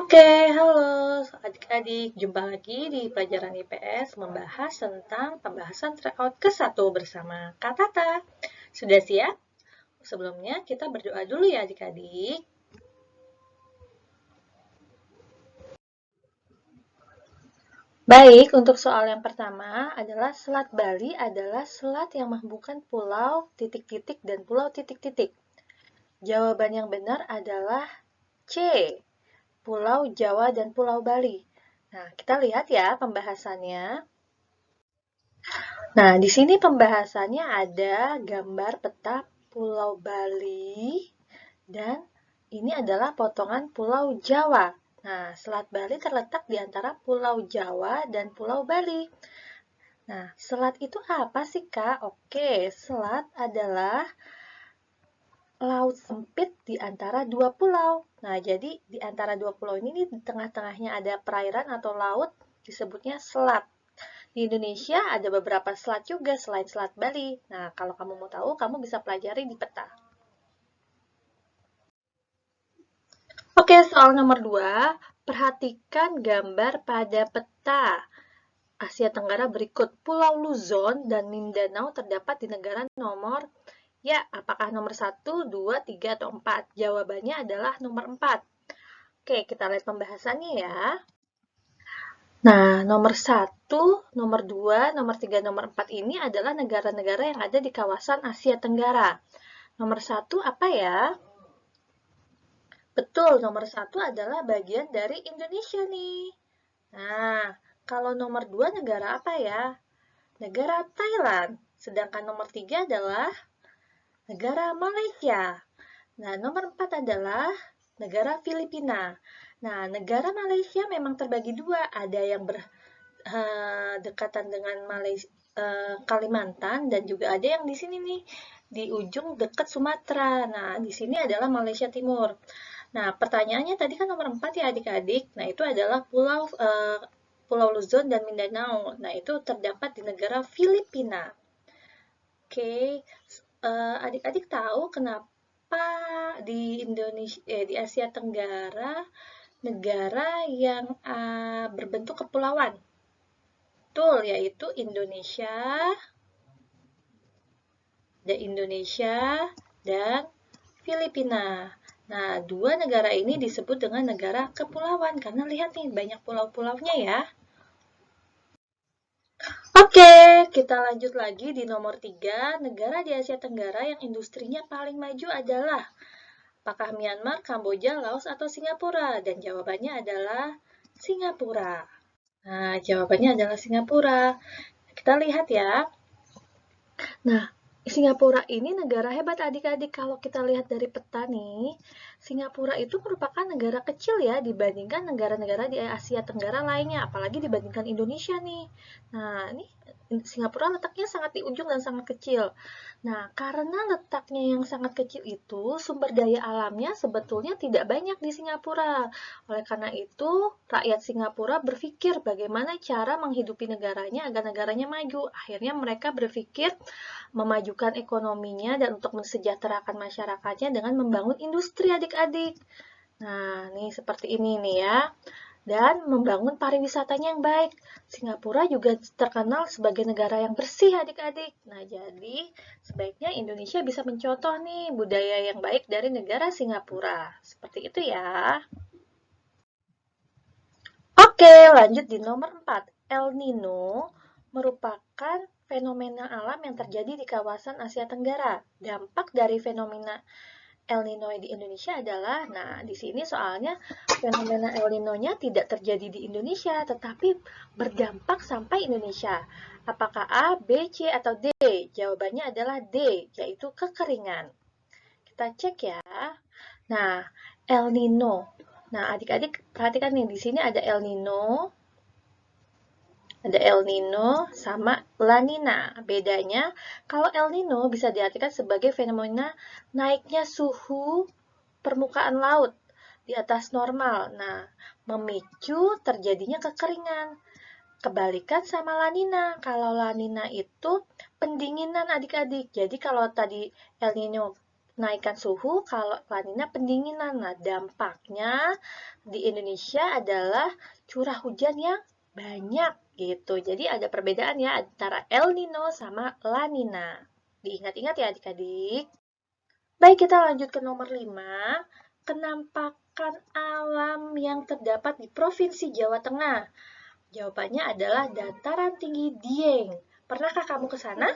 Oke, halo adik-adik. Jumpa lagi di pelajaran IPS membahas tentang pembahasan tryout ke-1 bersama Kak Tata. Sudah siap? Sebelumnya kita berdoa dulu ya adik-adik. Baik, untuk soal yang pertama adalah Selat Bali adalah selat yang menghubungkan pulau titik-titik dan pulau titik-titik. Jawaban yang benar adalah C, Pulau Jawa dan Pulau Bali. Nah, kita lihat ya pembahasannya. Nah, di sini pembahasannya ada gambar peta Pulau Bali dan ini adalah potongan Pulau Jawa. Nah, Selat Bali terletak di antara Pulau Jawa dan Pulau Bali. Nah, selat itu apa sih, Kak? Oke, selat adalah laut sempit di antara dua pulau. Nah, jadi di antara dua pulau ini di tengah-tengahnya ada perairan atau laut disebutnya selat. Di Indonesia ada beberapa selat juga selain Selat Bali. Nah, kalau kamu mau tahu, kamu bisa pelajari di peta. Oke, soal nomor 2. Perhatikan gambar pada peta Asia Tenggara berikut. Pulau Luzon dan Mindanao terdapat di negara nomor, ya, apakah nomor 1, 2, 3, atau 4? Jawabannya adalah nomor 4. Oke, kita lihat pembahasannya ya. Nah, nomor 1, nomor 2, nomor 3, nomor 4 ini adalah negara-negara yang ada di kawasan Asia Tenggara. Nomor 1 apa ya? Betul, nomor 1 adalah bagian dari Indonesia nih. Nah, kalau nomor 2 negara apa ya? Negara Thailand. Sedangkan nomor 3 adalah negara Malaysia. Nah, nomor 4 adalah negara Filipina. Nah, negara Malaysia memang terbagi dua. Ada yang berdekatan dengan Kalimantan dan juga ada yang di sini nih di ujung dekat Sumatera. Nah, di sini adalah Malaysia Timur. Nah, pertanyaannya tadi kan nomor 4 ya adik-adik. Nah, itu adalah Pulau Luzon dan Mindanao. Nah, itu terdapat di negara Filipina. Oke, adik-adik tahu kenapa di Indonesia, di Asia Tenggara negara yang berbentuk kepulauan? Betul, yaitu Indonesia dan Filipina. Nah, dua negara ini disebut dengan negara kepulauan karena lihat nih banyak pulau-pulaunya ya. Oke, kita lanjut lagi di nomor 3. Negara di Asia Tenggara yang industrinya paling maju adalah apakah Myanmar, Kamboja, Laos, atau Singapura? Dan jawabannya adalah Singapura. Nah, jawabannya adalah Singapura. Kita lihat ya. Nah, Singapura ini negara hebat adik-adik. Kalau kita lihat dari peta nih, Singapura itu merupakan negara kecil ya dibandingkan negara-negara di Asia Tenggara lainnya, apalagi dibandingkan Indonesia nih. Nah, ini Singapura letaknya sangat di ujung dan sangat kecil. Nah, karena letaknya yang sangat kecil itu, sumber daya alamnya sebetulnya tidak banyak di Singapura. Oleh karena itu, rakyat Singapura berpikir bagaimana cara menghidupi negaranya agar negaranya maju. Akhirnya mereka berpikir memajukan ekonominya dan untuk mensejahterakan masyarakatnya dengan membangun industri adik-adik. Nah, nih seperti ini nih ya. Dan membangun pariwisatanya yang baik. Singapura juga terkenal sebagai negara yang bersih adik-adik. Nah, jadi sebaiknya Indonesia bisa mencontoh nih budaya yang baik dari negara Singapura. Seperti itu ya. Oke, lanjut di nomor 4. El Nino merupakan fenomena alam yang terjadi di kawasan Asia Tenggara. Dampak dari fenomena El Nino di Indonesia adalah, nah di sini soalnya fenomena El Nino-nya tidak terjadi di Indonesia, tetapi berdampak sampai Indonesia. Apakah A, B, C, atau D? Jawabannya adalah D, yaitu kekeringan. Kita cek ya. Nah, El Nino. Nah, adik-adik perhatikan nih, di sini ada El Nino, sama La Nina. Bedanya, kalau El Nino bisa diartikan sebagai fenomena naiknya suhu permukaan laut di atas normal. Nah, memicu terjadinya kekeringan. Kebalikan sama La Nina. Kalau La Nina itu pendinginan adik-adik. Jadi kalau tadi El Nino naikkan suhu, kalau La Nina pendinginan. Nah, dampaknya di Indonesia adalah curah hujan yang banyak gitu. Jadi ada perbedaan ya antara El Nino sama La Nina. Diingat-ingat ya adik-adik. Baik, kita lanjut ke nomor 5. Penampakan alam yang terdapat di Provinsi Jawa Tengah. Jawabannya adalah dataran tinggi Dieng. Pernahkah kamu ke sana?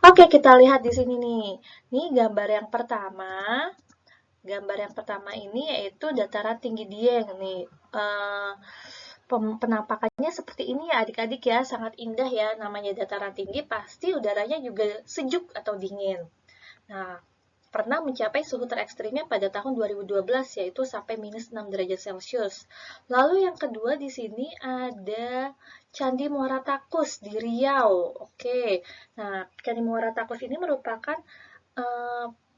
Oke, kita lihat di sini nih. Nih gambar yang pertama. Gambar yang pertama ini yaitu dataran tinggi Dieng nih. Penampakannya seperti ini ya adik-adik ya, sangat indah ya. Namanya dataran tinggi pasti udaranya juga sejuk atau dingin. Nah, pernah mencapai suhu terekstrimnya pada tahun 2012 yaitu sampai minus 6 derajat Celcius. Lalu yang kedua di sini ada Candi Muara Takus di Riau. Oke. Nah, Candi Muara Takus ini merupakan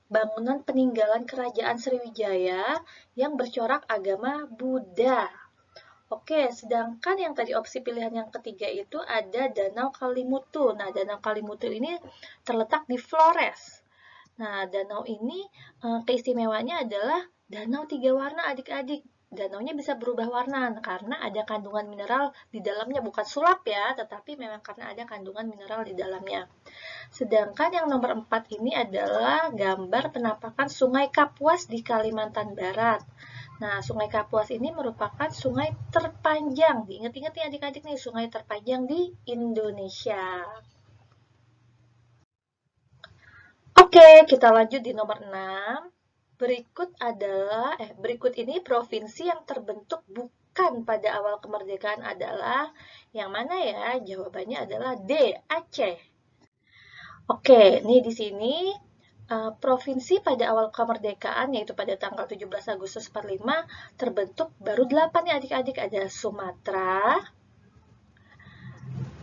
bangunan peninggalan Kerajaan Sriwijaya yang bercorak agama Buddha. Oke, sedangkan yang tadi opsi pilihan yang ketiga itu ada Danau Kalimutu. Nah, Danau Kalimutu ini terletak di Flores. Nah, danau ini keistimewaannya adalah danau 3 warna adik-adik. Danaunya bisa berubah warna karena ada kandungan mineral di dalamnya, bukan sulap ya, tetapi memang karena ada kandungan mineral di dalamnya. Sedangkan yang nomor 4 ini adalah gambar penampakan Sungai Kapuas di Kalimantan Barat. Nah, Sungai Kapuas ini merupakan sungai terpanjang. Diingat-ingat ya adik-adik nih, sungai terpanjang di Indonesia. Oke, kita lanjut di nomor 6. Berikut ini provinsi yang terbentuk bukan pada awal kemerdekaan adalah yang mana ya? Jawabannya adalah D, Aceh. Oke, ini di sini provinsi pada awal kemerdekaan yaitu pada tanggal 17 Agustus 45 terbentuk baru 8 ya adik-adik. Ada Sumatera,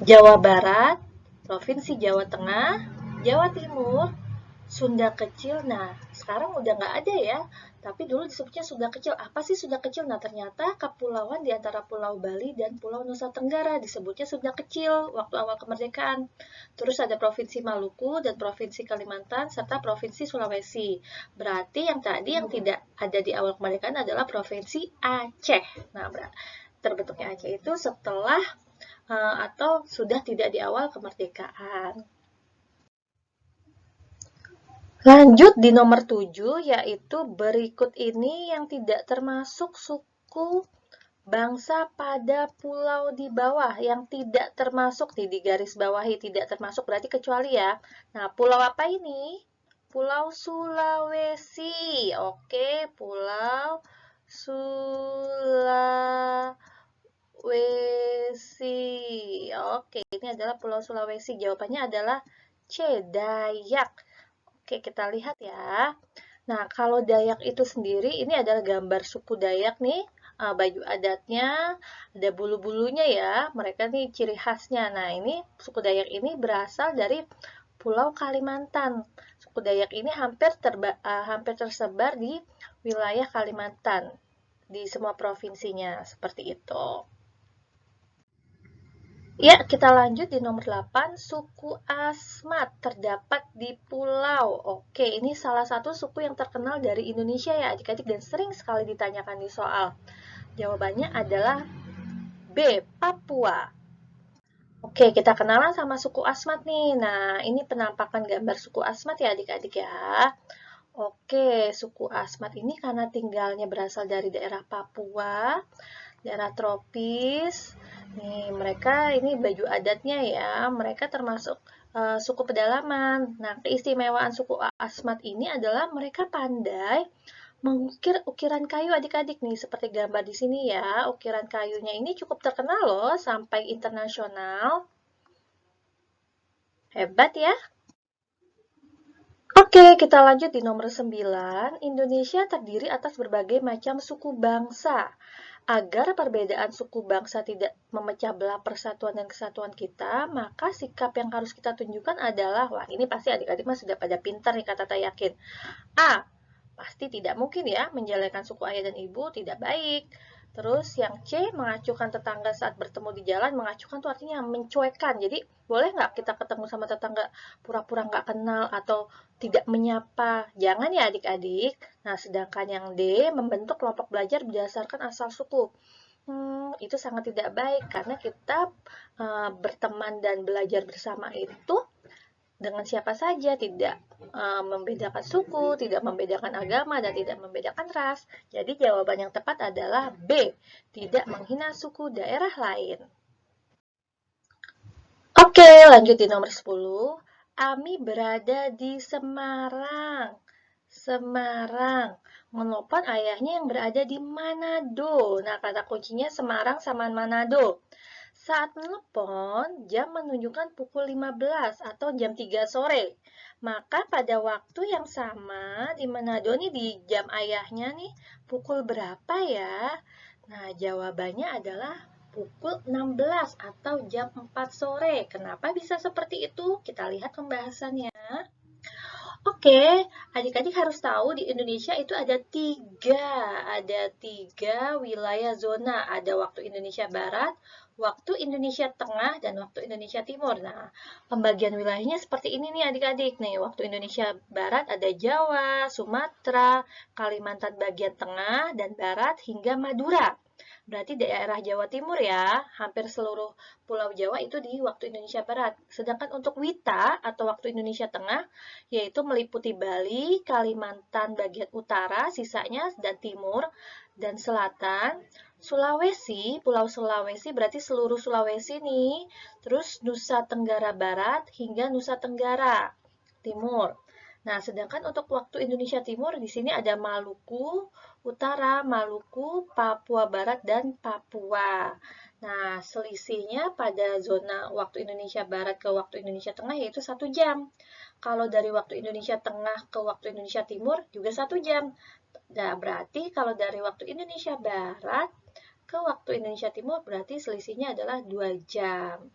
Jawa Barat, Provinsi Jawa Tengah, Jawa Timur, Sunda Kecil. Nah, sekarang udah nggak ada ya, tapi dulu disebutnya Sunda Kecil. Apa sih Sunda Kecil? Nah, ternyata kepulauan di antara Pulau Bali dan Pulau Nusa Tenggara disebutnya Sunda Kecil waktu awal kemerdekaan. Terus ada Provinsi Maluku dan Provinsi Kalimantan serta Provinsi Sulawesi. Berarti yang tadi yang tidak ada di awal kemerdekaan adalah Provinsi Aceh. Nah, terbentuknya Aceh itu setelah atau sudah tidak di awal kemerdekaan. Lanjut di nomor 7, yaitu berikut ini yang tidak termasuk suku bangsa pada pulau di bawah, yang tidak termasuk di garis bawahi, tidak termasuk berarti kecuali ya. Nah, pulau apa ini? Pulau Sulawesi. Oke, Pulau Sulawesi. Oke, ini adalah Pulau Sulawesi. Jawabannya adalah C, Dayak. Oke, kita lihat ya. Nah, kalau Dayak itu sendiri, ini adalah gambar suku Dayak nih. Baju adatnya, ada bulu-bulunya ya. Mereka nih ciri khasnya. Nah, ini suku Dayak ini berasal dari Pulau Kalimantan. Suku Dayak ini hampir tersebar di wilayah Kalimantan, di semua provinsinya, seperti itu. Ya, kita lanjut di nomor 8, suku Asmat terdapat di pulau. Oke, ini salah satu suku yang terkenal dari Indonesia ya adik-adik dan sering sekali ditanyakan di soal. Jawabannya adalah B, Papua. Oke, kita kenalan sama suku Asmat nih. Nah, ini penampakan gambar suku Asmat ya adik-adik ya. Oke, suku Asmat ini karena tinggalnya berasal dari daerah Papua, daerah tropis. Nih, mereka ini baju adatnya ya, mereka termasuk suku pedalaman. Nah, keistimewaan suku Asmat ini adalah mereka pandai mengukir ukiran kayu adik-adik nih, seperti gambar di sini ya. Ukiran kayunya ini cukup terkenal loh, sampai internasional. Hebat ya. Oke, kita lanjut di nomor 9. Indonesia terdiri atas berbagai macam suku bangsa. Agar perbedaan suku bangsa tidak memecah belah persatuan dan kesatuan kita, maka sikap yang harus kita tunjukkan adalah, wah ini pasti adik-adik mah sudah pada pintar nih kata tak yakin. A, pasti tidak mungkin ya menjelekan suku ayah dan ibu, tidak baik. Terus yang C, mengacuhkan tetangga saat bertemu di jalan. Mengacuhkan itu artinya mencuekkan. Jadi boleh nggak kita ketemu sama tetangga pura-pura nggak kenal atau tidak menyapa? Jangan ya adik-adik. Nah, sedangkan yang D, membentuk kelompok belajar berdasarkan asal suku. Itu sangat tidak baik karena kita berteman dan belajar bersama itu dengan siapa saja, tidak membedakan suku, tidak membedakan agama, dan tidak membedakan ras. Jadi jawaban yang tepat adalah B, tidak menghina suku daerah lain. Oke, lanjut di nomor 10. Ami berada di Semarang. Semarang. Menelpon ayahnya yang berada di Manado. Nah, kata kuncinya Semarang sama Manado. Saat menelpon, jam menunjukkan pukul 15 atau jam 3 sore. Maka pada waktu yang sama di Manado nih, di jam ayahnya nih, pukul berapa ya? Nah, jawabannya adalah pukul 16 atau jam 4 sore. Kenapa bisa seperti itu? Kita lihat pembahasannya. Oke, adik-adik harus tahu di Indonesia itu ada tiga wilayah zona. Ada waktu Indonesia Barat, waktu Indonesia Tengah, dan waktu Indonesia Timur. Nah, pembagian wilayahnya seperti ini nih adik-adik. Nih, waktu Indonesia Barat ada Jawa, Sumatera, Kalimantan bagian tengah dan barat hingga Madura. Berarti daerah Jawa Timur ya, hampir seluruh Pulau Jawa itu di waktu Indonesia Barat. Sedangkan untuk WITA atau waktu Indonesia Tengah, yaitu meliputi Bali, Kalimantan bagian utara, sisanya dan timur dan selatan. Sulawesi, Pulau Sulawesi berarti seluruh Sulawesi nih. Terus Nusa Tenggara Barat hingga Nusa Tenggara Timur. Nah, sedangkan untuk waktu Indonesia Timur di sini ada Maluku Utara, Maluku, Papua Barat, dan Papua. Nah, selisihnya pada zona waktu Indonesia Barat ke waktu Indonesia Tengah yaitu 1 jam. Kalau dari waktu Indonesia Tengah ke waktu Indonesia Timur juga 1 jam. Nah, berarti kalau dari waktu Indonesia Barat ke waktu Indonesia Timur berarti selisihnya adalah 2 jam.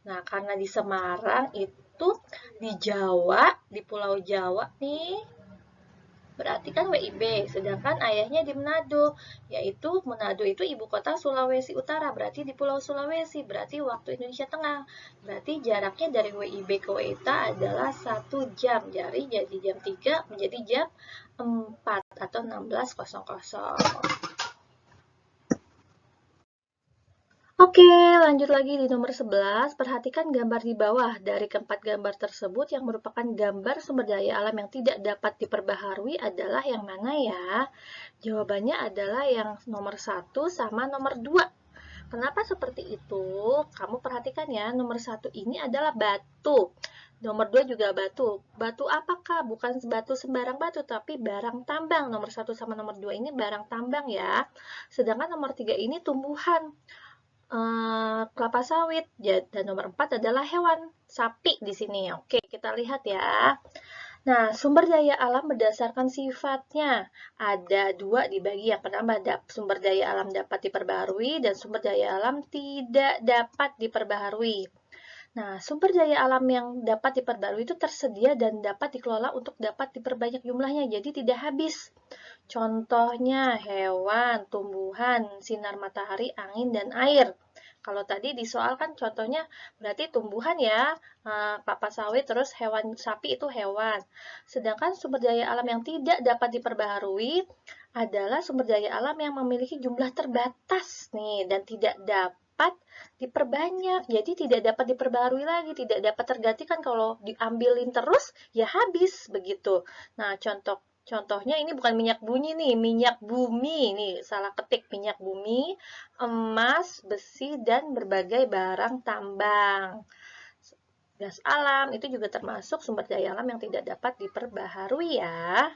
Nah, karena di Semarang itu di Jawa, di Pulau Jawa nih, berarti kan WIB, sedangkan ayahnya di Manado, yaitu Manado itu ibu kota Sulawesi Utara, berarti di Pulau Sulawesi, berarti waktu Indonesia Tengah. Berarti jaraknya dari WIB ke WITA adalah 1 jam, jadi jam 3 menjadi jam 4 atau 16.00. Oke, lanjut lagi di nomor 11. Perhatikan gambar di bawah. Dari keempat gambar tersebut yang merupakan gambar sumber daya alam yang tidak dapat diperbaharui adalah yang mana ya? Jawabannya adalah yang nomor 1 sama nomor 2. Kenapa seperti itu? Kamu perhatikan ya, nomor 1 ini adalah batu. Nomor 2 juga batu. Batu apakah? Bukan batu sembarang batu, tapi barang tambang. Nomor 1 sama nomor 2 ini barang tambang ya. Sedangkan nomor 3 ini tumbuhan. Kelapa sawit, dan nomor 4 adalah hewan, sapi di sini. Oke, kita lihat ya. Nah, sumber daya alam berdasarkan sifatnya. Ada 2 dibagi. Yang pertama, sumber daya alam dapat diperbaharui dan sumber daya alam tidak dapat diperbaharui. Nah, sumber daya alam yang dapat diperbarui itu tersedia dan dapat dikelola untuk dapat diperbanyak jumlahnya, jadi tidak habis. Contohnya hewan, tumbuhan, sinar matahari, angin, dan air. Kalau tadi di soal kan contohnya berarti tumbuhan ya, kelapa sawit, terus hewan, sapi itu hewan. Sedangkan sumber daya alam yang tidak dapat diperbaharui adalah sumber daya alam yang memiliki jumlah terbatas nih dan tidak dapat diperbanyak. Jadi tidak dapat diperbaharui lagi, tidak dapat tergantikan. Kalau diambilin terus ya habis begitu. Nah, contohnya ini bukan minyak bumi nih, minyak bumi. Nih, salah ketik minyak bumi, emas, besi, dan berbagai barang tambang. Gas alam itu juga termasuk sumber daya alam yang tidak dapat diperbaharui ya.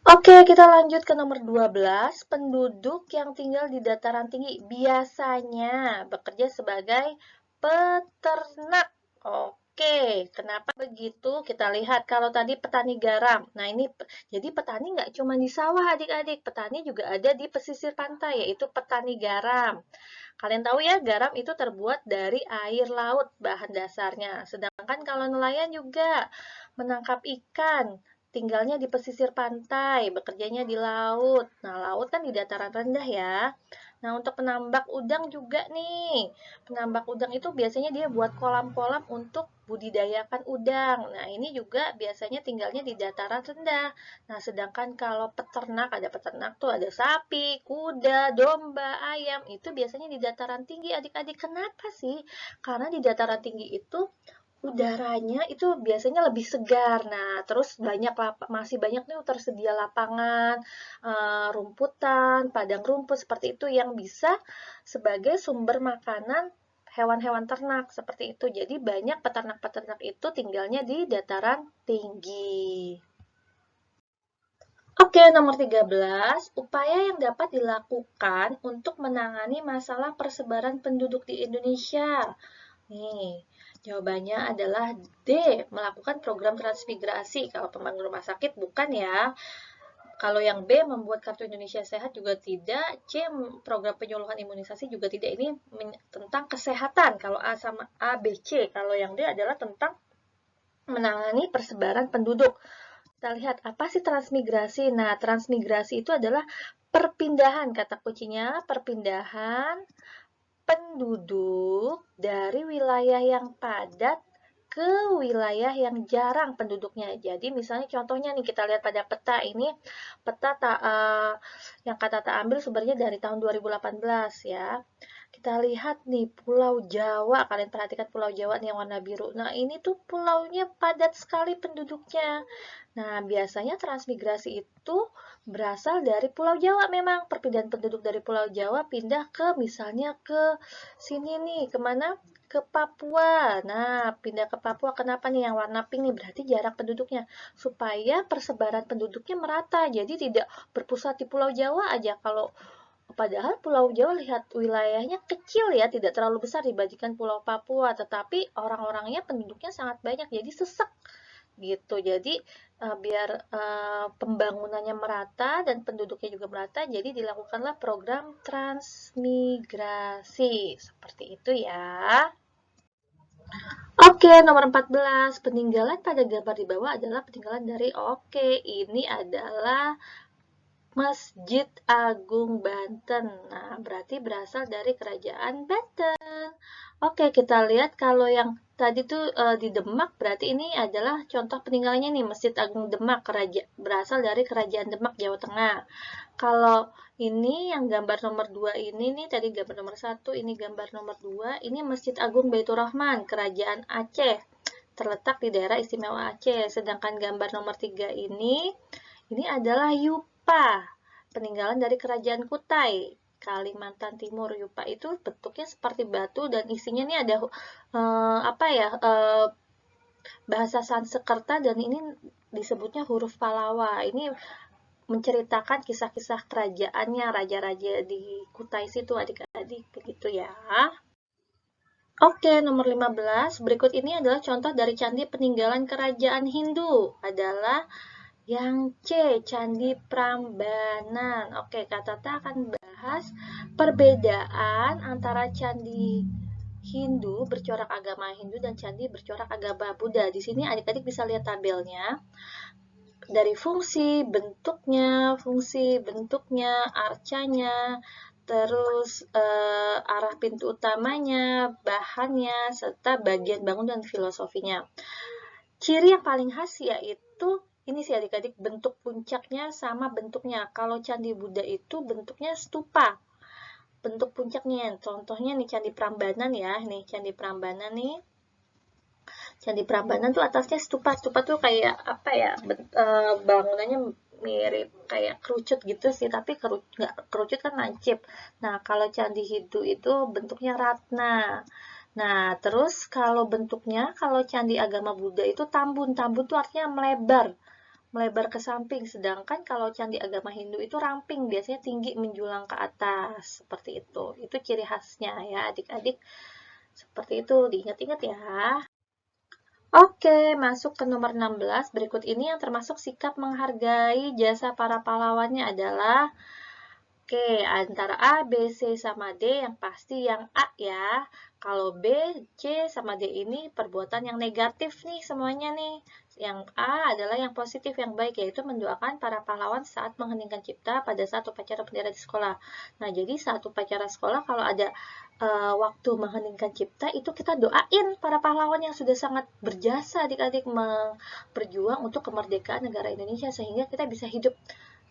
Oke, kita lanjut ke nomor 12. Penduduk yang tinggal di dataran tinggi biasanya bekerja sebagai peternak. Oke, kenapa begitu? Kita lihat kalau tadi petani garam. Nah, ini jadi petani nggak cuma di sawah adik-adik. Petani juga ada di pesisir pantai, yaitu petani garam. Kalian tahu ya, garam itu terbuat dari air laut bahan dasarnya. Sedangkan kalau nelayan juga menangkap ikan tinggalnya di pesisir pantai, bekerjanya di laut. Nah, laut kan di dataran rendah ya. Nah, untuk penambak udang juga nih. Penambak udang itu biasanya dia buat kolam-kolam untuk budidayakan udang. Nah, ini juga biasanya tinggalnya di dataran rendah. Nah, sedangkan kalau peternak, ada peternak tuh ada sapi, kuda, domba, ayam, itu biasanya di dataran tinggi adik-adik. Kenapa sih? Karena di dataran tinggi itu udaranya itu biasanya lebih segar. Nah, terus masih banyak nih tersedia lapangan, rumputan, padang rumput seperti itu yang bisa sebagai sumber makanan hewan-hewan ternak seperti itu. Jadi banyak peternak-peternak itu tinggalnya di dataran tinggi. Oke, nomor 13, upaya yang dapat dilakukan untuk menangani masalah persebaran penduduk di Indonesia. Nih, jawabannya adalah D, melakukan program transmigrasi. Kalau pembangun rumah sakit bukan ya. Kalau yang B, membuat kartu Indonesia Sehat juga tidak. C, program penyuluhan imunisasi juga tidak. Ini tentang kesehatan. Kalau A sama A, B, C. Kalau yang D adalah tentang menangani persebaran penduduk. Kita lihat apa sih transmigrasi. Nah, transmigrasi itu adalah perpindahan, kata kuncinya perpindahan penduduk dari wilayah yang padat ke wilayah yang jarang penduduknya. Jadi misalnya contohnya nih kita lihat pada peta ini, peta yang kata tak ambil sumbernya dari tahun 2018 ya. Kita lihat nih Pulau Jawa, kalian perhatikan Pulau Jawa nih yang warna biru. Nah ini tuh pulaunya padat sekali penduduknya. Nah biasanya transmigrasi itu berasal dari Pulau Jawa memang. Perpindahan penduduk dari Pulau Jawa pindah ke misalnya ke sini nih, kemana? Ke Papua. Nah, pindah ke Papua kenapa nih yang warna pink nih? Berarti jarak penduduknya. Supaya persebaran penduduknya merata. Jadi tidak berpusat di Pulau Jawa aja. Padahal Pulau Jawa lihat wilayahnya kecil ya, tidak terlalu besar dibandingkan Pulau Papua. Tetapi orang-orangnya penduduknya sangat banyak. Jadi sesek gitu. Jadi biar pembangunannya merata dan penduduknya juga merata, jadi dilakukanlah program transmigrasi. Seperti itu ya. Oke, nomor 14. Peninggalan pada gambar di bawah adalah peninggalan dari ini adalah Masjid Agung Banten. Nah, berarti berasal dari Kerajaan Banten. Oke, kita lihat kalau yang tadi tuh di Demak, berarti ini adalah contoh peninggalannya nih, Masjid Agung Demak, berasal dari Kerajaan Demak, Jawa Tengah. Kalau ini yang gambar nomor 2 ini nih, tadi gambar nomor 1, ini gambar nomor 2, ini Masjid Agung Baitur Rahman, Kerajaan Aceh, terletak di daerah istimewa Aceh. Sedangkan gambar nomor 3 ini adalah Yupa, peninggalan dari Kerajaan Kutai, Kalimantan Timur. Yupa itu bentuknya seperti batu dan isinya nih ada bahasa Sanskerta dan ini disebutnya huruf Pallawa. Ini menceritakan kisah-kisah kerajaannya, raja-raja di Kutai situ adik-adik, begitu ya. Oke, nomor 15. Berikut ini adalah contoh dari candi peninggalan kerajaan Hindu. Adalah yang C, Candi Prambanan. Oke, Kak Tata akan bahas perbedaan antara candi Hindu bercorak agama Hindu dan candi bercorak agama Buddha. Di sini adik-adik bisa lihat tabelnya. Dari fungsi bentuknya, arcanya, terus arah pintu utamanya, bahannya, serta bagian bangunan dan filosofinya. Ciri yang paling khas yaitu ini sih adik-adik, bentuk puncaknya sama bentuknya. Kalau Candi Buddha itu bentuknya stupa. Bentuk puncaknya, contohnya nih Candi Prambanan ya. Nih Candi Prambanan nih. Candi Prambanan tuh atasnya stupa. Stupa tuh kayak apa ya? Bangunannya mirip kayak kerucut gitu sih, tapi nggak kerucut kan lancip. Nah, kalau Candi Hindu itu bentuknya ratna. Nah, terus kalau bentuknya, kalau candi agama Buddha itu tambun. Tambun itu artinya melebar ke samping. Sedangkan kalau candi agama Hindu itu ramping, biasanya tinggi menjulang ke atas. Seperti itu. Itu ciri khasnya ya adik-adik. Seperti itu, diingat-ingat ya. Oke, masuk ke nomor 16. Berikut ini yang termasuk sikap menghargai jasa para pahlawannya adalah Oke, antara A, B, C, sama D, yang pasti yang A ya. Kalau B, C, sama D ini perbuatan yang negatif nih semuanya nih. Yang A adalah yang positif, yang baik, yaitu mendoakan para pahlawan saat mengheningkan cipta pada saat upacara bendera di sekolah. Nah, jadi saat upacara sekolah kalau ada waktu mengheningkan cipta, itu kita doain para pahlawan yang sudah sangat berjasa adik-adik berjuang untuk kemerdekaan negara Indonesia, sehingga kita bisa hidup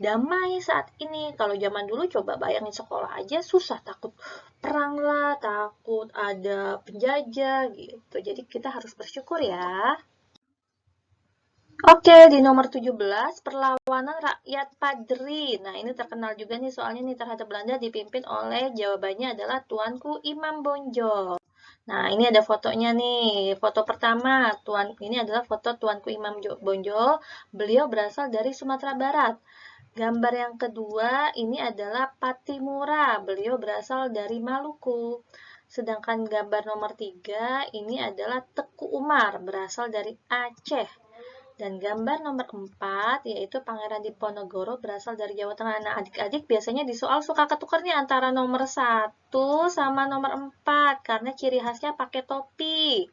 damai saat ini. Kalau zaman dulu coba bayangin sekolah aja susah, takut perang lah, takut ada penjajah gitu. Jadi kita harus bersyukur ya. Oke, di nomor 17, perlawanan rakyat Padri. Nah, ini terkenal juga nih soalnya nih terhadap Belanda dipimpin oleh, jawabannya adalah Tuanku Imam Bonjol. Nah, ini ada fotonya nih. Foto pertama, ini adalah foto Tuanku Imam Bonjol. Beliau berasal dari Sumatera Barat. Gambar yang kedua, ini adalah Patimura. Beliau berasal dari Maluku. Sedangkan gambar nomor 3, ini adalah Teku Umar, berasal dari Aceh. Dan gambar nomor 4, yaitu Pangeran Diponegoro, berasal dari Jawa Tengah. Nah, adik-adik biasanya di soal suka ketukar nih antara nomor 1 sama nomor 4, karena ciri khasnya pakai topi.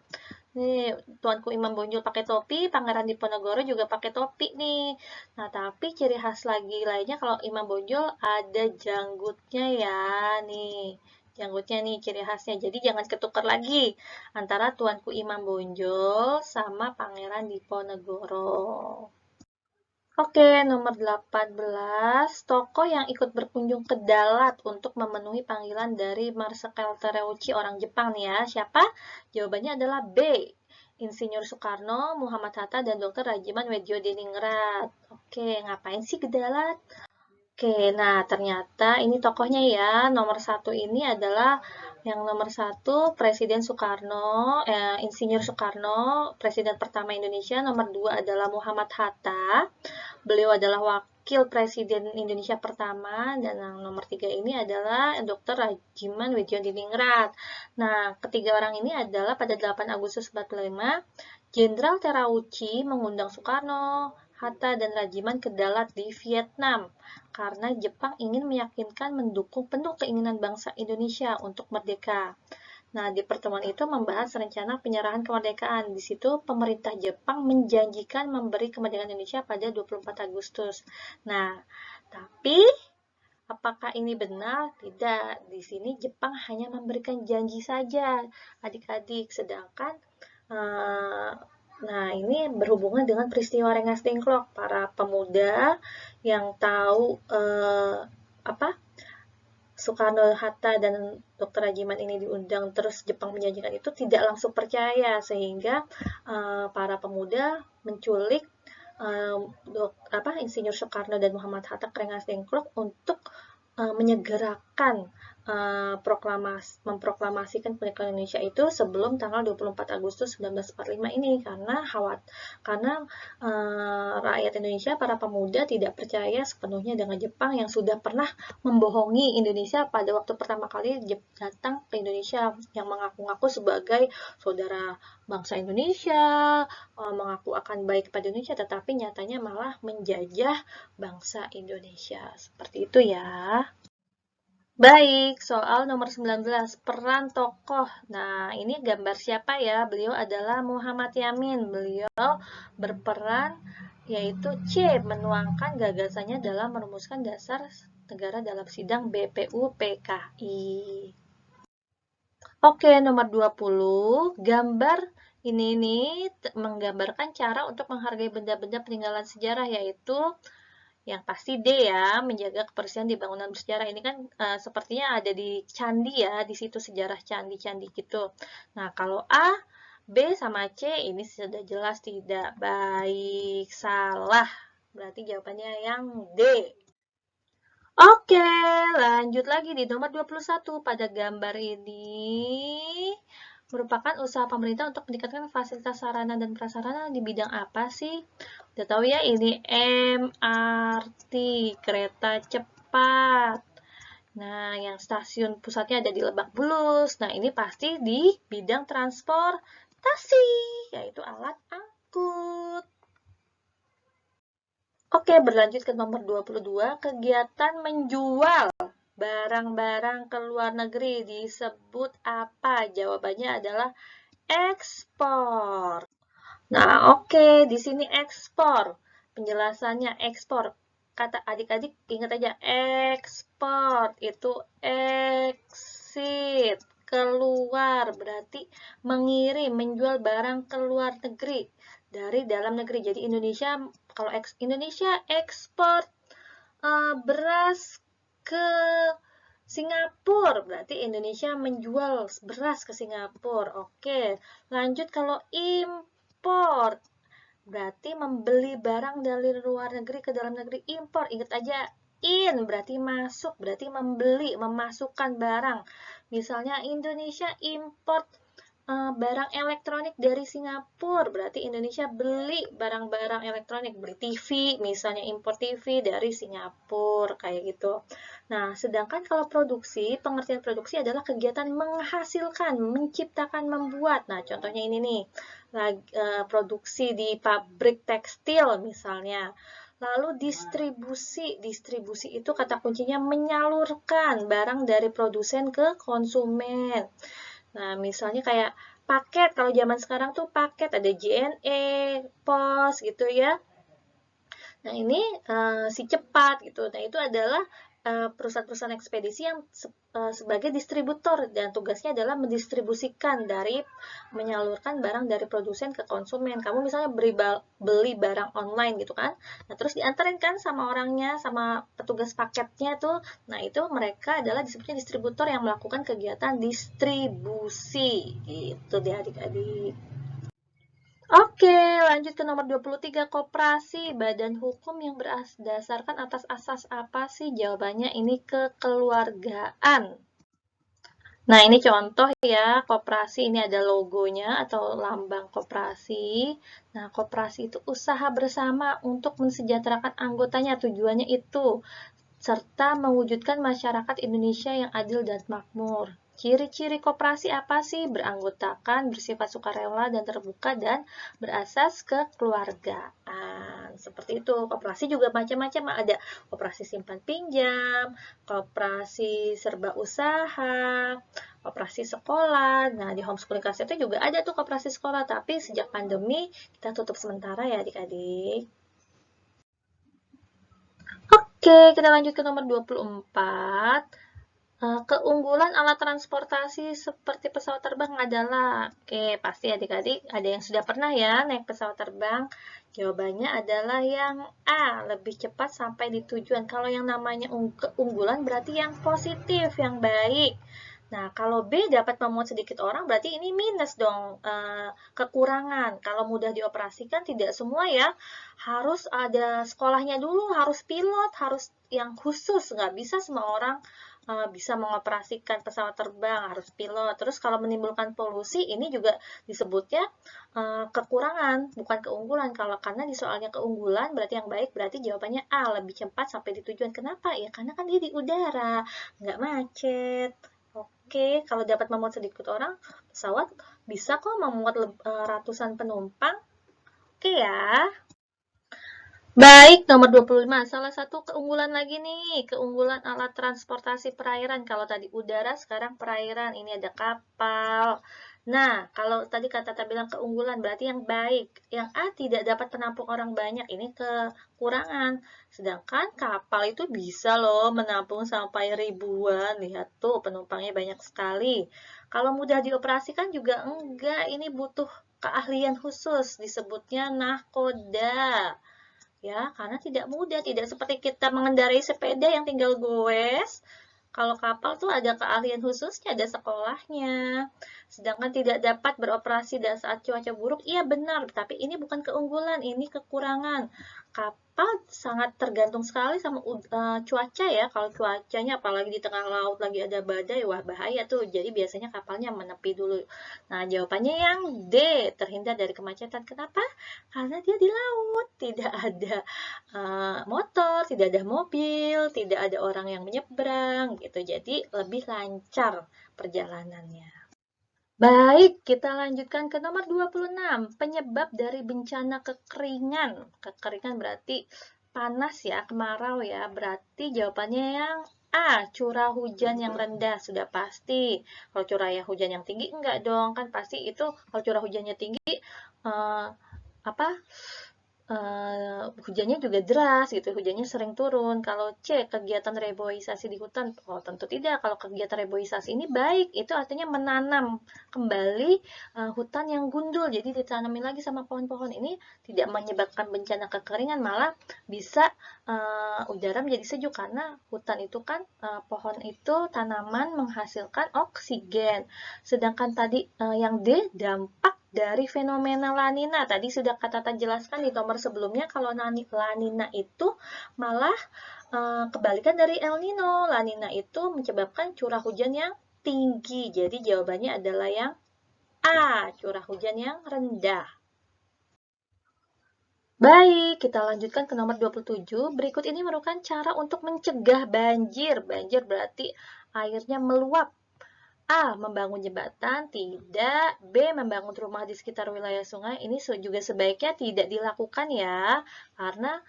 Nih, Tuanku Imam Bonjol pakai topi, Pangeran Diponegoro juga pakai topi nih. Nah, tapi ciri khas lagi lainnya kalau Imam Bonjol ada janggutnya ya, nih. Janggutnya nih ciri khasnya. Jadi jangan ketukar lagi antara Tuanku Imam Bonjol sama Pangeran Diponegoro. Oke, nomor 18, tokoh yang ikut berkunjung ke Dalat untuk memenuhi panggilan dari Marsekal Tereuchi orang Jepang nih ya. Siapa? Jawabannya adalah B. Insinyur Soekarno, Muhammad Hatta, dan Dr. Rajiman Weddiodiningrat. Oke, ngapain sih ke Dalat? Oke, nah ternyata ini tokohnya ya. Nomor 1 ini adalah yang nomor 1 Presiden Soekarno, Insinyur Soekarno, Presiden pertama Indonesia. Nomor 2 adalah Muhammad Hatta. Beliau adalah Wakil Presiden Indonesia pertama. Dan yang nomor 3 ini adalah Dr. Rajiman Weddiodiningrat. Nah, ketiga orang ini adalah pada 8 Agustus 45, Jenderal Terauchi mengundang Soekarno, Hatta, dan Rajiman ke Dalat di Vietnam karena Jepang ingin meyakinkan mendukung penuh keinginan bangsa Indonesia untuk merdeka. Nah, di pertemuan itu membahas rencana penyerahan kemerdekaan. Di situ pemerintah Jepang menjanjikan memberi kemerdekaan Indonesia pada 24 Agustus. Nah, tapi apakah ini benar? Tidak. Di sini Jepang hanya memberikan janji saja, adik-adik. Sedangkan nah, ini berhubungan dengan peristiwa Rengas Dengklok. Para pemuda yang tahu Soekarno, Hatta, dan Dr. Rajiman ini diundang, terus Jepang menjanjikan itu, tidak langsung percaya, sehingga para pemuda menculik Insinyur Soekarno dan Muhammad Hatta ke Rengas Dengklok untuk menyegerakan memproklamasikan kemerdekaan Indonesia itu sebelum tanggal 24 Agustus 1945 ini, karena rakyat Indonesia, para pemuda tidak percaya sepenuhnya dengan Jepang yang sudah pernah membohongi Indonesia pada waktu pertama kali datang ke Indonesia, yang mengaku-ngaku sebagai saudara bangsa Indonesia, mengaku akan baik pada Indonesia, tetapi nyatanya malah menjajah bangsa Indonesia. Seperti itu ya. Baik, soal nomor 19, peran tokoh. Nah, ini gambar siapa ya? Beliau adalah Muhammad Yamin. Beliau berperan yaitu C, menuangkan gagasannya dalam merumuskan dasar negara dalam sidang BPUPKI. Oke, nomor 20, gambar ini nih menggambarkan cara untuk menghargai benda-benda peninggalan sejarah, yaitu yang pasti D ya, menjaga kebersihan di bangunan bersejarah. Ini kan sepertinya ada di candi ya, di situ sejarah candi-candi gitu. Nah, kalau A, B, sama C ini sudah jelas tidak baik, salah. Berarti jawabannya yang D. Oke, lanjut lagi di nomor 21. Pada gambar ini merupakan usaha pemerintah untuk meningkatkan fasilitas sarana dan prasarana di bidang apa sih? Udah tahu ya, ini MRT, kereta cepat. Nah, yang stasiun pusatnya ada di Lebak Bulus. Nah, ini pasti di bidang transportasi, yaitu alat angkut. Oke, berlanjut ke nomor 22, kegiatan menjual barang-barang ke luar negeri disebut apa? Jawabannya adalah ekspor. Nah, oke, di sini ekspor. Penjelasannya ekspor. Kata adik-adik ingat aja, ekspor itu exit, keluar, berarti mengirim, menjual barang ke luar negeri dari dalam negeri. Jadi Indonesia, kalau Indonesia ekspor beras ke Singapura, berarti Indonesia menjual beras ke Singapura. Oke, lanjut kalau impor. Berarti membeli barang dari luar negeri ke dalam negeri, impor. Ingat aja, in berarti masuk, berarti membeli, memasukkan barang. Misalnya Indonesia import barang elektronik dari Singapura, berarti Indonesia beli barang-barang elektronik, beli TV, misalnya impor TV dari Singapura, kayak gitu. Nah, sedangkan kalau produksi, pengertian produksi adalah kegiatan menghasilkan, menciptakan, membuat. Nah, contohnya ini nih, produksi di pabrik tekstil misalnya. Lalu distribusi, distribusi itu kata kuncinya menyalurkan barang dari produsen ke konsumen. Nah, misalnya kayak paket, kalau zaman sekarang tuh paket ada JNE, pos gitu ya. Nah, ini si cepat gitu. Nah, itu adalah perusahaan-perusahaan ekspedisi yang sebagai distributor dan tugasnya adalah mendistribusikan dari menyalurkan barang dari produsen ke konsumen. Kamu misalnya beli barang online gitu kan. Nah, terus diantarin kan sama orangnya, sama petugas paketnya tuh. Nah, itu mereka adalah disebutnya distributor yang melakukan kegiatan distribusi gitu deh adik-adik. Oke, lanjut ke nomor 23, koperasi, badan hukum yang berdasarkan atas asas apa sih? Jawabannya ini kekeluargaan. Nah, ini contoh ya, koperasi ini ada logonya atau lambang koperasi. Nah, koperasi itu usaha bersama untuk mensejahterakan anggotanya, tujuannya itu serta mewujudkan masyarakat Indonesia yang adil dan makmur. Ciri-ciri koperasi apa sih? Beranggotakan, bersifat sukarela dan terbuka, dan berasas kekeluargaan. Seperti itu. Koperasi juga macam-macam. Ada koperasi simpan pinjam, koperasi serba usaha, koperasi sekolah. Nah, di homeschooling kelas itu juga ada tuh koperasi sekolah, tapi sejak pandemi kita tutup sementara ya adik-adik. Oke, kita lanjut ke nomor 24. Keunggulan alat transportasi seperti pesawat terbang adalah, oke, pasti adik-adik ada yang sudah pernah ya naik pesawat terbang. Jawabannya adalah yang A, lebih cepat sampai di tujuan. Kalau yang namanya keunggulan berarti yang positif, yang baik. Nah, kalau B dapat memuat sedikit orang, berarti ini minus dong, kekurangan. Kalau mudah dioperasikan, tidak semua ya. Harus ada sekolahnya dulu, harus pilot, harus yang khusus. Nggak bisa semua orang bisa mengoperasikan pesawat terbang, harus pilot. Terus kalau menimbulkan polusi, ini juga disebutnya kekurangan, bukan keunggulan. Kalau karena di soalnya keunggulan, berarti yang baik, berarti jawabannya A, lebih cepat sampai di tujuan. Kenapa? Ya karena kan dia di udara, nggak macet. Oke, kalau dapat memuat sedikit orang, pesawat bisa kok memuat ratusan penumpang. Oke ya. Baik, nomor 25. Salah satu keunggulan lagi nih, keunggulan alat transportasi perairan. Kalau tadi udara, sekarang perairan. Ini ada kapal. Nah, kalau tadi kata Tata bilang keunggulan, berarti yang baik. Yang A tidak dapat menampung orang banyak. Ini kekurangan. Sedangkan kapal itu bisa loh menampung sampai ribuan. Lihat tuh, penumpangnya banyak sekali. Kalau mudah dioperasikan juga enggak. Ini butuh keahlian khusus. Disebutnya nahkoda. Ya, karena tidak mudah, tidak seperti kita mengendarai sepeda yang tinggal goes. Kalau kapal tuh ada keahlian khususnya, ada sekolahnya. Sedangkan tidak dapat beroperasi dan saat cuaca buruk, iya benar, tapi ini bukan keunggulan, ini kekurangan. Kapal sangat tergantung sekali sama cuaca ya. Kalau cuacanya apalagi di tengah laut lagi ada badai, wah bahaya tuh. Jadi biasanya kapalnya menepi dulu. Nah, jawabannya yang D, terhindar dari kemacetan. Kenapa? Karena dia di laut, tidak ada motor, tidak ada mobil, tidak ada orang yang menyeberang gitu. Jadi lebih lancar perjalanannya. Baik, kita lanjutkan ke nomor 26. Penyebab dari bencana kekeringan. Kekeringan berarti panas ya, kemarau ya. Berarti jawabannya yang A, curah hujan yang rendah. Sudah pasti. Kalau curah hujan yang tinggi, enggak dong. Kan pasti itu kalau curah hujannya tinggi, hujannya juga deras gitu, hujannya sering turun. Kalau C, kegiatan reboisasi di hutan, oh tentu tidak. Kalau kegiatan reboisasi ini baik, itu artinya menanam kembali hutan yang gundul, jadi ditanami lagi sama pohon-pohon. Ini tidak menyebabkan bencana kekeringan, malah bisa udara menjadi sejuk karena hutan itu kan pohon itu tanaman menghasilkan oksigen. Sedangkan tadi yang D, dampak dari fenomena La Nina. Tadi sudah Tata jelaskan di nomor sebelumnya kalau La Nina itu malah kebalikan dari El Nino. La Nina itu menyebabkan curah hujan yang tinggi. Jadi jawabannya adalah yang A, curah hujan yang rendah. Baik, kita lanjutkan ke nomor 27. Berikut ini merupakan cara untuk mencegah banjir. Banjir berarti airnya meluap. A. Membangun jembatan, tidak. B. Membangun rumah di sekitar wilayah sungai. Ini juga sebaiknya tidak dilakukan ya, karena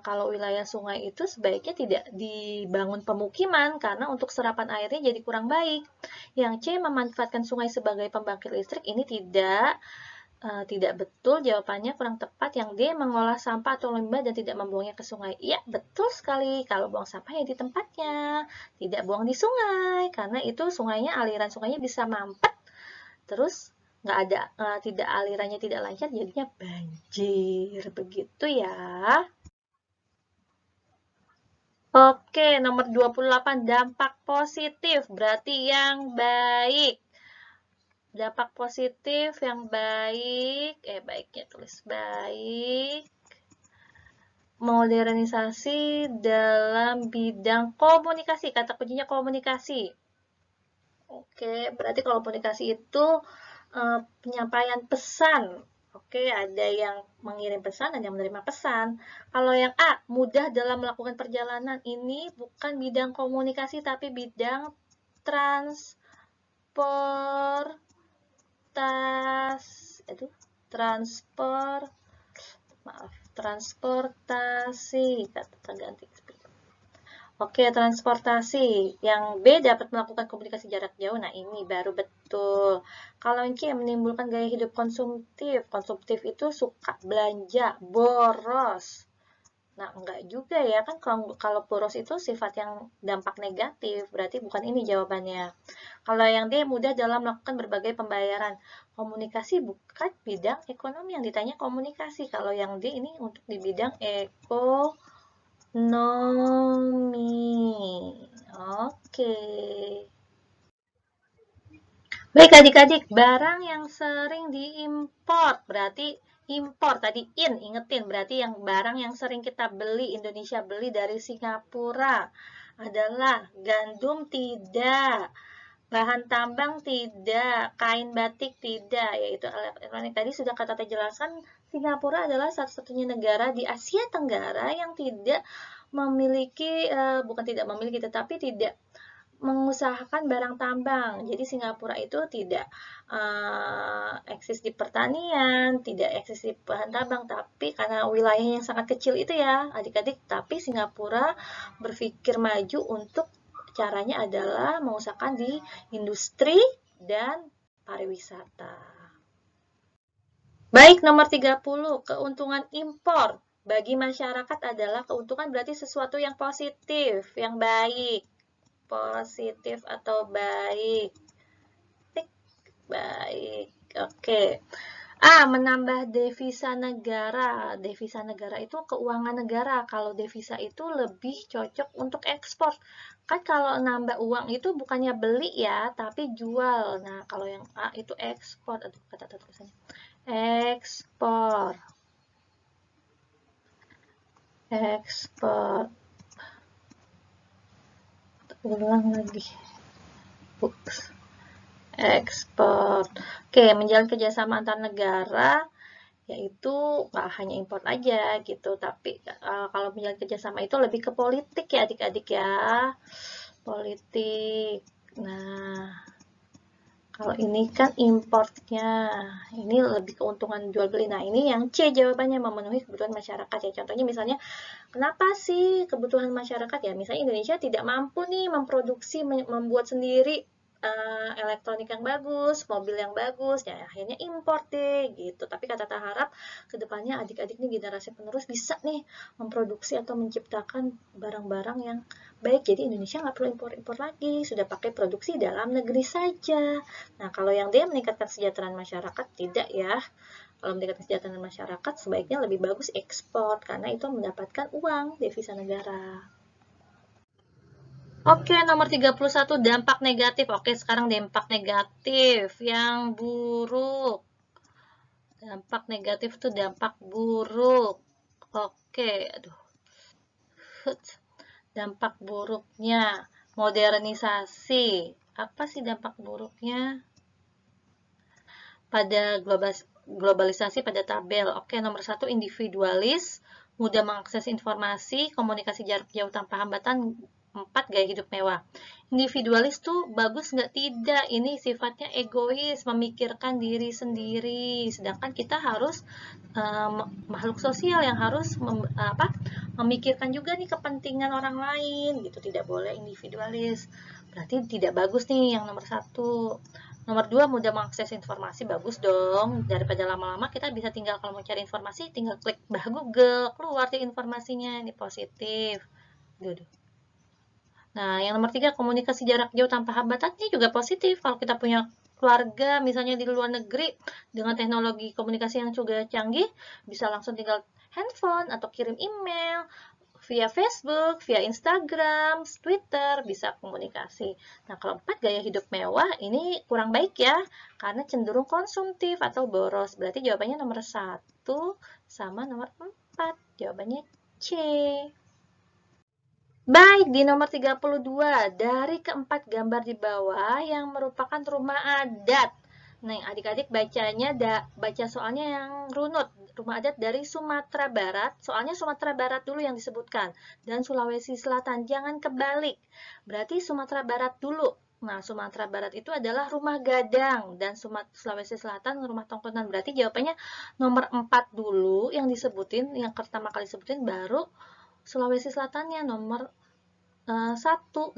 kalau wilayah sungai itu sebaiknya tidak dibangun pemukiman, karena untuk serapan airnya jadi kurang baik. Yang C. Memanfaatkan sungai sebagai pembangkit listrik. Ini tidak betul, jawabannya kurang tepat. Yang D, mengolah sampah atau limbah dan tidak membuangnya ke sungai. Iya, betul sekali. Kalau buang sampah ya di tempatnya, tidak buang di sungai, karena itu sungainya, aliran sungainya bisa mampet, terus nggak ada, tidak, alirannya tidak lancar, jadinya banjir. Begitu ya. Oke, nomor 28, dampak positif, berarti yang baik. Dampak positif yang baik, baiknya tulis baik, modernisasi dalam bidang komunikasi, kata kuncinya komunikasi. Oke, berarti kalau komunikasi itu penyampaian pesan. Oke, ada yang mengirim pesan, ada yang menerima pesan. Kalau yang A, mudah dalam melakukan perjalanan, ini bukan bidang komunikasi, tapi bidang transportasi, kata ganti. Oke, transportasi. Yang B, dapat melakukan komunikasi jarak jauh. Nah, ini baru betul. Kalau yang C, menimbulkan gaya hidup konsumtif. Konsumtif itu suka belanja, boros. Nah, enggak juga ya, kan kalau boros itu sifat yang dampak negatif, berarti bukan ini jawabannya. Kalau yang D, mudah dalam melakukan berbagai pembayaran. Komunikasi bukan bidang ekonomi, yang ditanya komunikasi. Kalau yang D ini untuk di bidang ekonomi. Oke. Baik adik-adik, barang yang sering diimpor, berarti impor tadi ingetin, berarti yang barang yang sering kita beli, Indonesia beli dari Singapura adalah gandum tidak, bahan tambang tidak, kain batik tidak, yaitu elektronik. Tadi sudah Tata jelaskan, Singapura adalah satu-satunya negara di Asia Tenggara yang tidak memiliki, bukan tidak memiliki, tetapi tidak mengusahakan barang tambang. Jadi Singapura itu tidak eksis di pertanian, tidak eksis di bahan tambang, tapi karena wilayahnya yang sangat kecil itu ya adik-adik, tapi Singapura berpikir maju untuk caranya adalah mengusahakan di industri dan pariwisata. Baik, nomor 30, keuntungan impor bagi masyarakat adalah keuntungan berarti sesuatu yang positif, yang baik. Positif atau baik. Baik. Oke. A, menambah devisa negara. Devisa negara itu keuangan negara. Kalau devisa itu lebih cocok untuk ekspor. Kan kalau nambah uang itu bukannya beli ya, tapi jual. Nah, kalau yang A itu ekspor. Aduh, kata tulisannya. Ekspor. Ekspor. Ulang lagi. Oops. Ekspor. Oke, menjalin kerjasama antar negara, yaitu nggak hanya impor aja gitu, tapi kalau menjalin kerjasama itu lebih ke politik ya adik-adik ya, politik. Nah, kalau ini kan importnya, ini lebih keuntungan jual beli. Nah, ini yang C jawabannya, memenuhi kebutuhan masyarakat ya. Contohnya misalnya, kenapa sih kebutuhan masyarakat ya? Misalnya Indonesia tidak mampu nih memproduksi, membuat sendiri elektronik yang bagus, mobil yang bagus, ya akhirnya import deh gitu. Tapi kata harap kedepannya adik-adik nih generasi penerus bisa nih memproduksi atau menciptakan barang-barang yang baik. Jadi Indonesia nggak perlu impor-impor lagi, sudah pakai produksi dalam negeri saja. Nah kalau yang dia meningkatkan kesejahteraan masyarakat tidak ya. Kalau meningkatkan kesejahteraan masyarakat sebaiknya lebih bagus ekspor karena itu mendapatkan uang devisa negara. Oke, nomor 31 dampak negatif. Oke, sekarang dampak negatif yang buruk. Dampak negatif itu dampak buruk. Oke, aduh. Dampak buruknya modernisasi. Apa sih dampak buruknya? Pada globalisasi pada tabel. Oke, nomor 1 individualis, mudah mengakses informasi, komunikasi jarak jauh tanpa hambatan. 4 gaya hidup mewah. Individualis tuh bagus nggak? Tidak. Ini sifatnya egois, memikirkan diri sendiri. Sedangkan kita harus makhluk sosial yang harus memikirkan juga nih kepentingan orang lain gitu. Tidak boleh individualis. Berarti tidak bagus nih yang nomor 1. Nomor 2, mudah mengakses informasi. Bagus dong. Daripada lama-lama kita bisa tinggal kalau mau cari informasi tinggal klik Google, keluar di informasinya. Ini positif. Nah, yang nomor 3, komunikasi jarak jauh tanpa hambatan ini juga positif. Kalau kita punya keluarga misalnya di luar negeri dengan teknologi komunikasi yang juga canggih, bisa langsung tinggal handphone atau kirim email via Facebook, via Instagram, Twitter, bisa komunikasi. Nah, kalau 4 gaya hidup mewah ini kurang baik ya, karena cenderung konsumtif atau boros. Berarti jawabannya nomor 1 sama nomor 4. Jawabannya C. Baik, di nomor 32, dari keempat gambar di bawah yang merupakan rumah adat. Nah, adik-adik bacanya, baca soalnya yang runut. Rumah adat dari Sumatera Barat, soalnya Sumatera Barat dulu yang disebutkan. Dan Sulawesi Selatan, jangan kebalik. Berarti Sumatera Barat dulu. Nah, Sumatera Barat itu adalah rumah gadang. Dan Sulawesi Selatan rumah tongkonan. Berarti jawabannya nomor 4 dulu yang disebutin, yang pertama kali disebutin, baru Sulawesi Selatannya nomor 1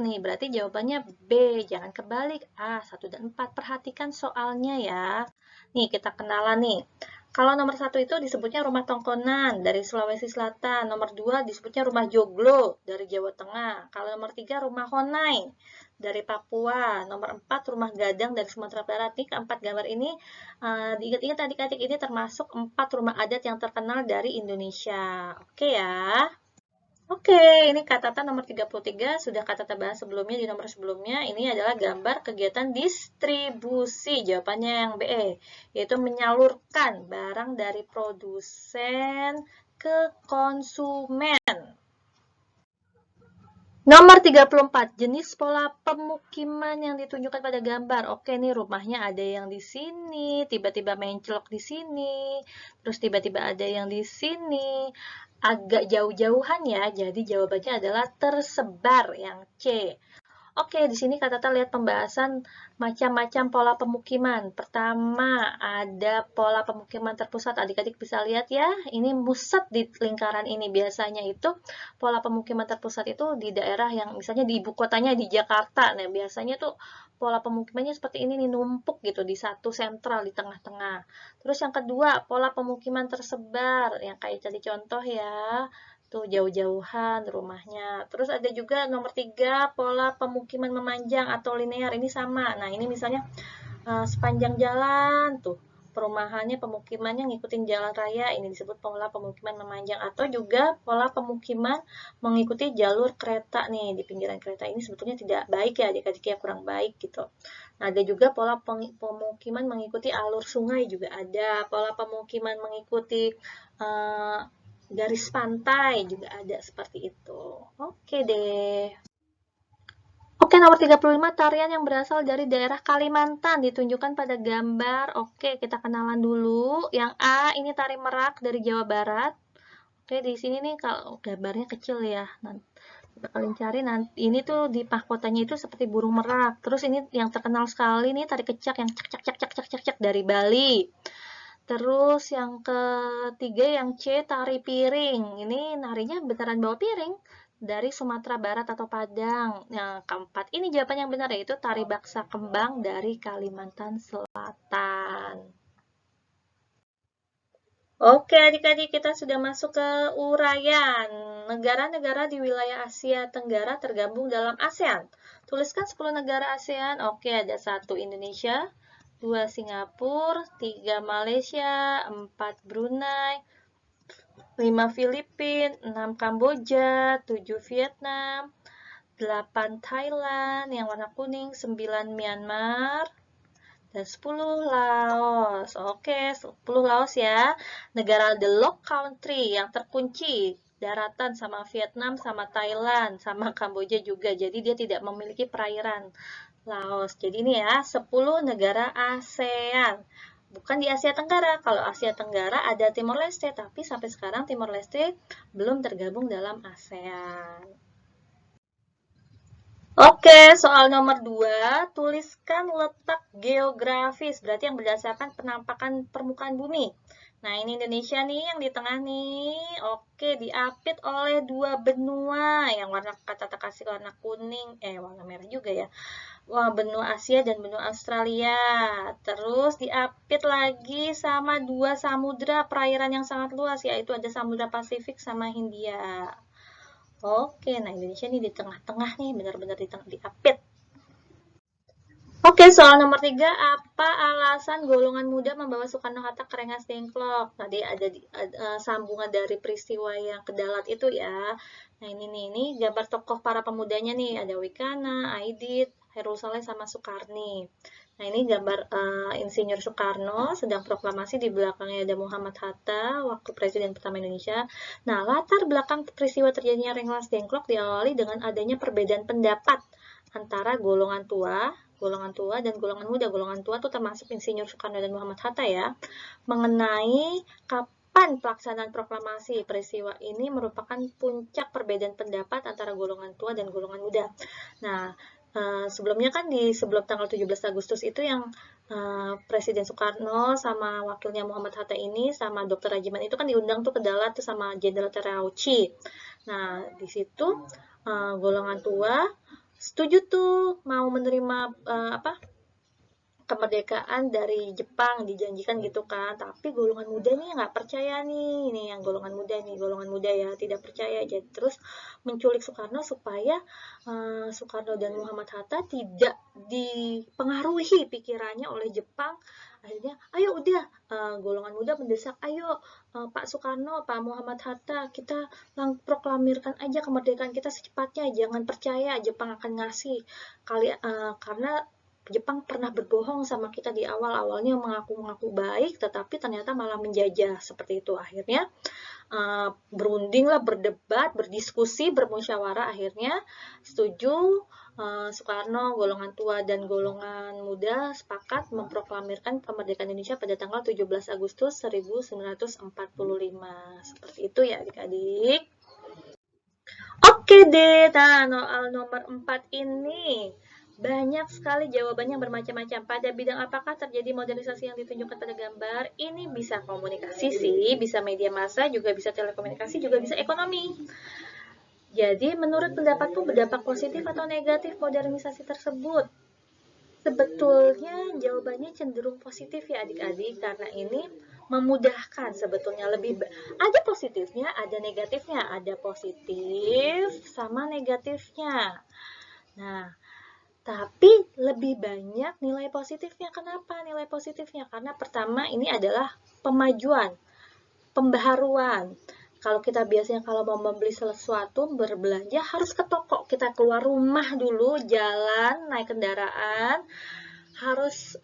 nih, berarti jawabannya B, jangan kebalik A, 1 dan 4. Perhatikan soalnya ya. Nih, kita kenalan nih. Kalau nomor 1 itu disebutnya rumah tongkonan dari Sulawesi Selatan, nomor 2 disebutnya rumah joglo dari Jawa Tengah, kalau nomor 3 rumah honai dari Papua, nomor 4 rumah gadang dari Sumatera Barat. Nih, keempat gambar ini diingat-ingat adik-adik, ini termasuk 4 rumah adat yang terkenal dari Indonesia. Oke ya. Oke, ini catatan nomor 33, sudah catatan bahas sebelumnya di nomor sebelumnya. Ini adalah gambar kegiatan distribusi, jawabannya yang B, yaitu menyalurkan barang dari produsen ke konsumen. Nomor 34, jenis pola pemukiman yang ditunjukkan pada gambar. Oke, nih rumahnya ada yang di sini, tiba-tiba mencolok di sini, terus tiba-tiba ada yang di sini. Agak jauh-jauhan ya, jadi jawabannya adalah tersebar, yang C. Oke, di sini Kak Tata lihat pembahasan macam-macam pola pemukiman. Pertama, ada pola pemukiman terpusat. Adik-adik bisa lihat ya, ini pusat di lingkaran ini. Biasanya itu pola pemukiman terpusat itu di daerah yang misalnya di ibu kotanya di Jakarta. Nah, biasanya tuh pola pemukimannya seperti ini nih, numpuk gitu di satu sentral di tengah-tengah. Terus yang kedua, pola pemukiman tersebar yang kayak tadi contoh ya. Tuh jauh-jauhan rumahnya. Terus ada juga nomor 3, pola pemukiman memanjang atau linear. Ini sama. Nah, ini misalnya sepanjang jalan tuh perumahannya, pemukimannya ngikutin jalan raya. Ini disebut pola pemukiman memanjang. Atau juga pola pemukiman mengikuti jalur kereta nih di pinggiran kereta. Ini sebetulnya tidak baik ya, adik-adik ya, kurang baik gitu. Nah, ada juga pola pemukiman mengikuti alur sungai juga ada. Pola pemukiman mengikuti garis pantai juga ada seperti itu. Oke deh. Oke, nomor 35, tarian yang berasal dari daerah Kalimantan ditunjukkan pada gambar. Oke, kita kenalan dulu. Yang A, ini tari merak dari Jawa Barat. Oke, di sini nih kalau gambarnya kecil ya. Nanti kalian cari nanti. Ini tuh di mahkotanya itu seperti burung merak. Terus ini yang terkenal sekali nih tari kecak yang cak cak cak cak cak cak cak dari Bali. Terus yang ketiga yang C, tari piring. Ini narinya beneran bawa piring. dari Sumatera Barat atau Padang. Yang keempat, ini jawaban yang benar, yaitu tari baksa kembang dari Kalimantan Selatan. Oke, adik-adik, kita sudah masuk ke uraian. Negara-negara di wilayah Asia Tenggara tergabung dalam ASEAN. Tuliskan 10 negara ASEAN. Oke, ada 1 Indonesia, 2 Singapura, 3 Malaysia, 4 Brunei, 5 Filipina, 6 Kamboja, 7 Vietnam, 8 Thailand yang warna kuning, 9 Myanmar, dan 10 Laos. Oke, 10 Laos ya. Negara the low country yang terkunci, daratan sama Vietnam, sama Thailand, sama Kamboja juga. Jadi dia tidak memiliki perairan Laos. Jadi ini ya, 10 negara ASEAN. Bukan di Asia Tenggara. Kalau Asia Tenggara ada Timor Leste, tapi sampai sekarang Timor Leste belum tergabung dalam ASEAN. Oke, soal nomor 2, tuliskan letak geografis, berarti yang berdasarkan penampakan permukaan bumi. Nah, ini Indonesia nih, yang di tengah nih. Oke, diapit oleh 2 benua, yang warna kata kasih warna kuning, warna merah juga ya. Wah, benua Asia dan benua Australia. Terus diapit lagi sama 2 samudra perairan yang sangat luas, yaitu ada Samudra Pasifik sama Hindia. Oke, nah Indonesia nih di tengah-tengah nih, benar-benar di tengah diapit. Oke, soal nomor 3, apa alasan golongan muda membawa Soekarno-Hatta ke Rengas Dengklok? Tadi ada sambungan dari peristiwa yang kedalat itu ya. Nah ini nih, ini gambar tokoh para pemudanya nih, ada Wikana, Aidit, Hairul Saleh sama Soekarni. Nah ini gambar Insinyur Soekarno sedang proklamasi, di belakangnya ada Muhammad Hatta, waktu Presiden pertama Indonesia. Nah latar belakang peristiwa terjadinya Rengas Dengklok diawali dengan adanya perbedaan pendapat antara golongan tua dan golongan muda. Golongan tua itu termasuk Insinyur Soekarno dan Muhammad Hatta ya, mengenai kapan pelaksanaan proklamasi. Peristiwa ini merupakan puncak perbedaan pendapat antara golongan tua dan golongan muda. Nah, sebelumnya kan sebelum tanggal 17 Agustus itu yang Presiden Soekarno sama wakilnya Muhammad Hatta ini sama Dr. Rajiman itu kan diundang tuh ke Dalat tuh sama Jenderal Terauchi. Nah, di situ golongan tua setuju tuh mau menerima kemerdekaan dari Jepang, dijanjikan gitu kan, tapi golongan muda nih nggak percaya nih, ini yang golongan muda ya tidak percaya. Jadi terus menculik Soekarno supaya Soekarno dan Muhammad Hatta tidak dipengaruhi pikirannya oleh Jepang. Akhirnya ayo udah, golongan muda mendesak, ayo Pak Soekarno, Pak Muhammad Hatta, kita proklamirkan aja kemerdekaan kita secepatnya, jangan percaya Jepang akan ngasih karena Jepang pernah berbohong sama kita di awalnya mengaku-ngaku baik, tetapi ternyata malah menjajah. Seperti itu. Akhirnya berundinglah, berdebat, berdiskusi, bermusyawarah. Akhirnya setuju, Soekarno, golongan tua dan golongan muda sepakat memproklamirkan kemerdekaan Indonesia pada tanggal 17 Agustus 1945. Seperti itu ya adik-adik. Oke deh, nah soal nomor 4 ini banyak sekali jawabannya bermacam-macam. Pada bidang apakah terjadi modernisasi yang ditunjukkan pada gambar? Ini bisa komunikasi sih, bisa media massa, juga bisa telekomunikasi, juga bisa ekonomi. Jadi menurut pendapatmu berdampak positif atau negatif modernisasi tersebut? Sebetulnya jawabannya cenderung positif ya adik-adik, karena ini memudahkan sebetulnya. Ada positifnya, ada negatifnya, ada positif sama negatifnya. Nah, tapi lebih banyak nilai positifnya. Kenapa nilai positifnya? Karena pertama ini adalah pemajuan, pembaharuan. Kalau kita biasanya kalau mau membeli sesuatu, berbelanja harus ke toko. Kita keluar rumah dulu, jalan, naik kendaraan, harus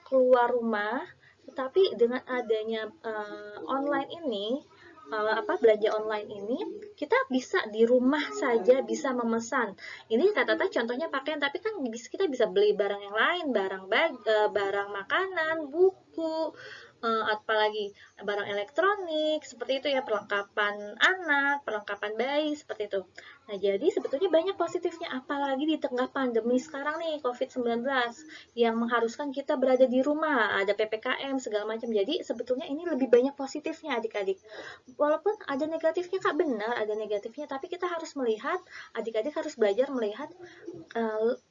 keluar rumah. Tetapi dengan adanya online ini, belanja online ini, kita bisa di rumah saja bisa memesan. Ini Kak contohnya pakaian, tapi kan kita bisa beli barang yang lain, barang makanan, buku, apalagi barang elektronik, seperti itu ya, perlengkapan anak, perlengkapan bayi, seperti itu. Nah, jadi sebetulnya banyak positifnya, apalagi di tengah pandemi sekarang nih, COVID-19, yang mengharuskan kita berada di rumah, ada PPKM, segala macam. Jadi sebetulnya ini lebih banyak positifnya adik-adik. Walaupun ada negatifnya Kak, benar ada negatifnya, tapi kita harus melihat, adik-adik harus belajar melihat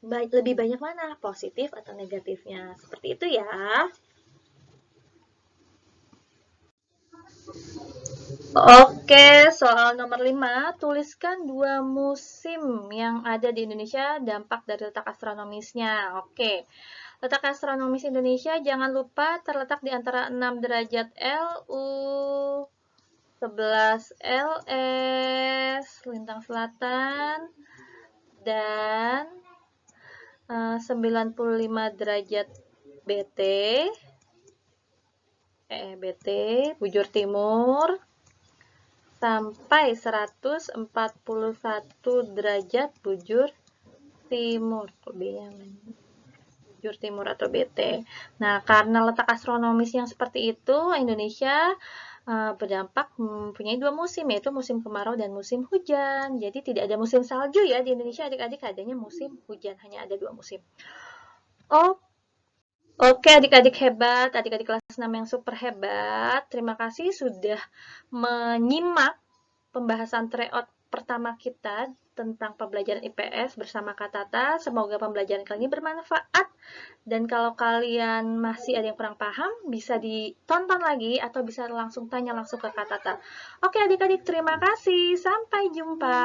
lebih banyak mana, positif atau negatifnya. Seperti itu ya. Oke, soal nomor 5, tuliskan dua musim yang ada di Indonesia, dampak dari letak astronomisnya. Oke, letak astronomis Indonesia jangan lupa terletak di antara 6 derajat LU, 11 LS, lintang selatan, dan 95 derajat BT, BT, bujur timur, sampai 141 derajat bujur timur. Bujur timur atau BT. Nah, karena letak astronomis yang seperti itu, Indonesia berdampak mempunyai dua musim, yaitu musim kemarau dan musim hujan. Jadi tidak ada musim salju ya di Indonesia, adik-adik, adanya musim hujan, hanya ada dua musim. Oh, oke adik-adik hebat, adik-adik kelas 6 yang super hebat. Terima kasih sudah menyimak pembahasan tryout pertama kita tentang pembelajaran IPS bersama Kak Tata. Semoga pembelajaran kali ini bermanfaat. Dan kalau kalian masih ada yang kurang paham, bisa ditonton lagi atau bisa langsung tanya langsung ke Kak Tata. Oke adik-adik, terima kasih. Sampai jumpa.